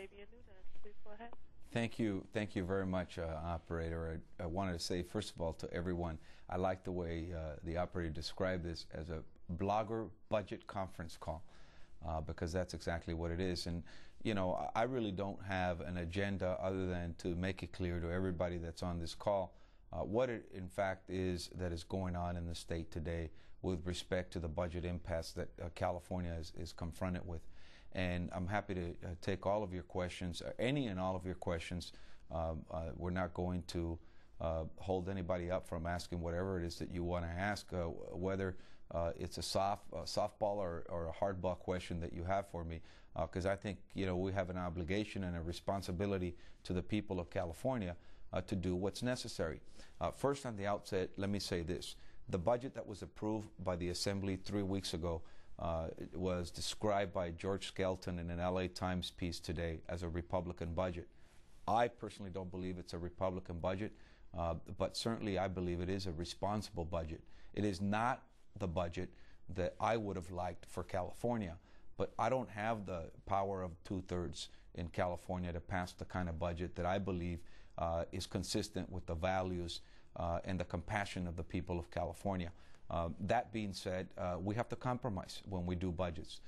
Fabian Nunez. Please go ahead. Thank you very much, operator. I wanted to say, first of all, to everyone, I like the way the operator described this as a blogger budget conference call, because that's exactly what it is. And, you know, I really don't have an agenda other than to make it clear to everybody that's on this call what it, in fact, is that is going on in the state today with respect to the budget impasse that California is confronted with. And I'm happy to take all of your questions, any and all of your questions. We're not going to hold anybody up from asking whatever it is that you want to ask, whether it's a softball or a hardball question that you have for me, because I think, you know, we have an obligation and a responsibility to the people of California to do what's necessary. First, on the outset, let me say this. The budget that was approved by the Assembly 3 weeks ago was described by George Skelton in an LA Times piece today as a Republican budget. I personally don't believe it's a Republican budget, but certainly I believe it is a responsible budget. It is not the budget that I would have liked for California, but I don't have the power of 2/3 in California to pass the kind of budget that I believe is consistent with the values and the compassion of the people of California. That being said, we have to compromise when we do budgets.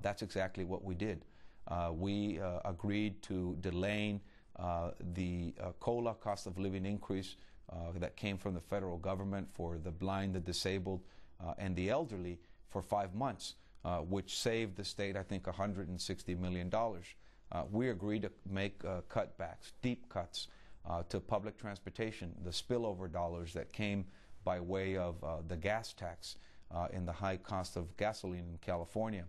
That's exactly what we did. We agreed to delaying the COLA, cost of living increase, that came from the federal government for the blind, the disabled, and the elderly for 5 months, which saved the state, I think, $160 million. We agreed to make cutbacks, deep cuts, to public transportation, the spillover dollars that came by way of the gas tax and the high cost of gasoline in California.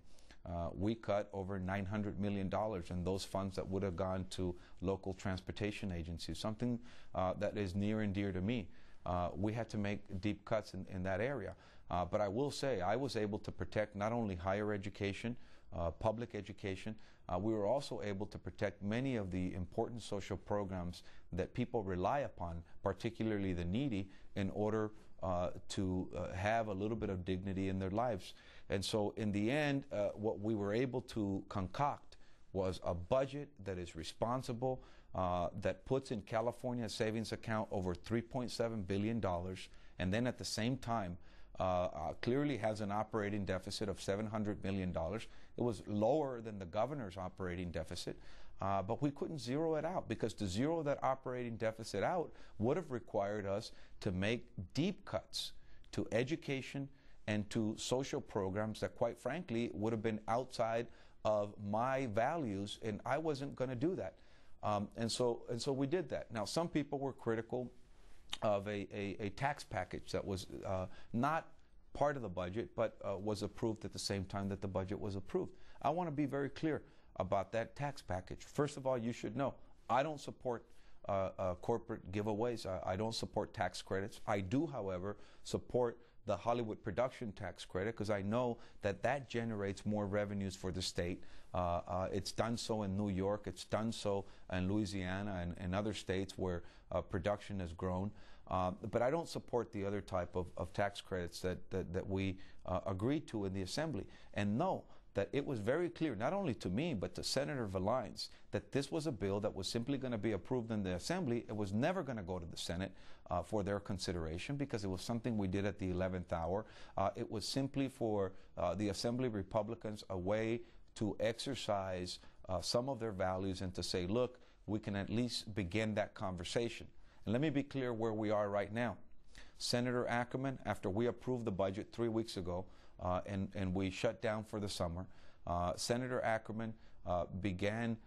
We cut over $900 million in those funds that would have gone to local transportation agencies, something that is near and dear to me. We had to make deep cuts in that area. But I will say I was able to protect not only higher education, public education, we were also able to protect many of the important social programs that people rely upon, particularly the needy, in order to have a little bit of dignity in their lives. And so in the end, what we were able to concoct was a budget that is responsible, that puts in California savings account over $3.7 billion, and then at the same time clearly has an operating deficit of $700 million. It was lower than the governor's operating deficit, but we couldn't zero it out, because to zero that operating deficit out would have required us to make deep cuts to education and to social programs that, quite frankly, would have been outside of my values, and I wasn't going to do that. And so we did that. Now, some people were critical of a tax package that was not part of the budget, but was approved at the same time that the budget was approved. I want to be very clear about that tax package. First of all, you should know, I don't support corporate giveaways. I don't support tax credits. I do, however, support the Hollywood production tax credit, because I know that that generates more revenues for the state. It's done so in New York. It's done so in Louisiana and other states where production has grown. But I don't support the other type of tax credits that we agreed to in the Assembly. And know that it was very clear, not only to me, but to Senator Valines, that this was a bill that was simply going to be approved in the Assembly. It was never going to go to the Senate for their consideration, because it was something we did at the 11th hour. It was simply for the Assembly Republicans a way to exercise some of their values and to say, look, we can at least begin that conversation. And let me be clear where we are right now. Senator Ackerman, after we approved the budget 3 weeks ago, and we shut down for the summer, Senator Ackerman began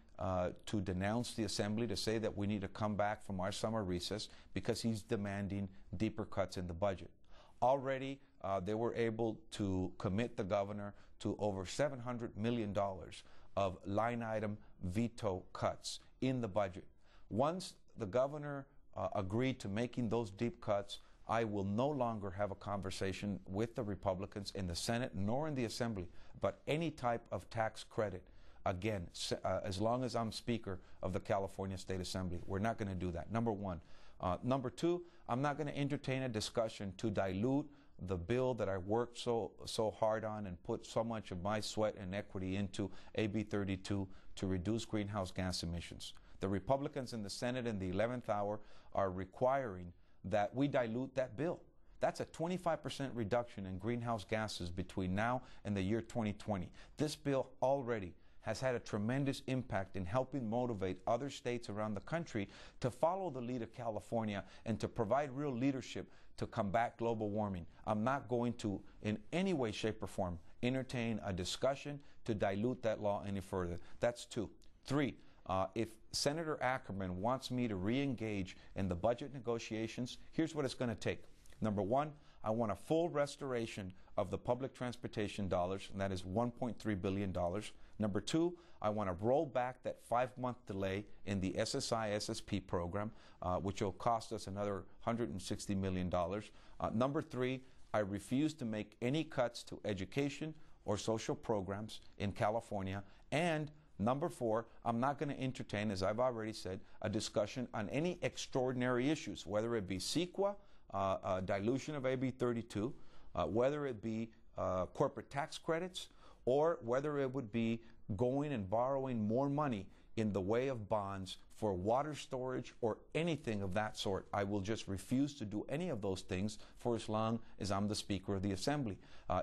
to denounce the Assembly, to say that we need to come back from our summer recess because he's demanding deeper cuts in the budget. Already, they were able to commit the governor to over $700 million of line item veto cuts in the budget. Once the governor agreed to making those deep cuts, I will no longer have a conversation with the Republicans in the Senate nor in the Assembly about any type of tax credit. Again, as long as I'm Speaker of the California State Assembly, we're not going to do that, number one. Number two, I'm not going to entertain a discussion to dilute the bill that I worked so hard on and put so much of my sweat and equity into, AB 32, to reduce greenhouse gas emissions. The Republicans in the Senate in the 11th hour are requiring that we dilute that bill. That's a 25% reduction in greenhouse gases between now and the year 2020. This bill already has had a tremendous impact in helping motivate other states around the country to follow the lead of California and to provide real leadership to combat global warming. I'm not going to, in any way, shape, or form, entertain a discussion to dilute that law any further. That's 2. 3, if Senator Ackerman wants me to re-engage in the budget negotiations, here's what it's going to take. Number 1, I want a full restoration of the public transportation dollars, and that is $1.3 billion. Number 2, I want to roll back that 5-month delay in the SSI-SSP program, which will cost us another $160 million. Number 3, I refuse to make any cuts to education or social programs in California. And number 4, I'm not going to entertain, as I've already said, a discussion on any extraordinary issues, whether it be CEQA, dilution of AB 32, whether it be corporate tax credits, or whether it would be going and borrowing more money in the way of bonds for water storage or anything of that sort. I will just refuse to do any of those things for as long as I'm the Speaker of the Assembly.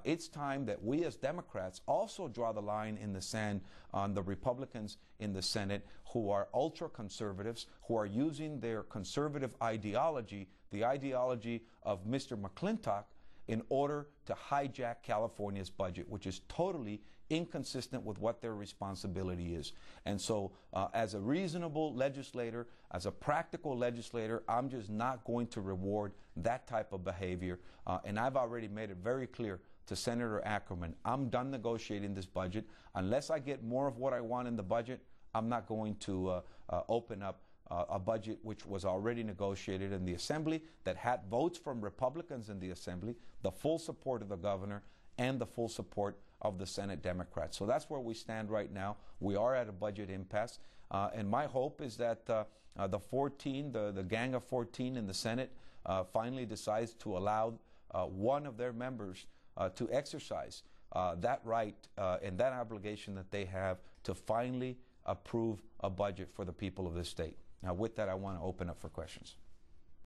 It's time that we as Democrats also draw the line in the sand on the Republicans in the Senate who are ultra-conservatives, who are using their conservative ideology, the ideology of Mr. McClintock, in order to hijack California's budget, which is totally inconsistent with what their responsibility is. And so as a reasonable legislator, as a practical legislator, I'm just not going to reward that type of behavior. And I've already made it very clear to Senator Ackerman, I'm done negotiating this budget. Unless I get more of what I want in the budget, I'm not going to open up a budget which was already negotiated in the Assembly, that had votes from Republicans in the Assembly, the full support of the governor, and the full support of the Senate Democrats. So that's where we stand right now. We are at a budget impasse. And my hope is that the gang of 14 in the Senate finally decides to allow one of their members to exercise that right and that obligation that they have to finally approve a budget for the people of this state. Now, with that, I want to open up for questions.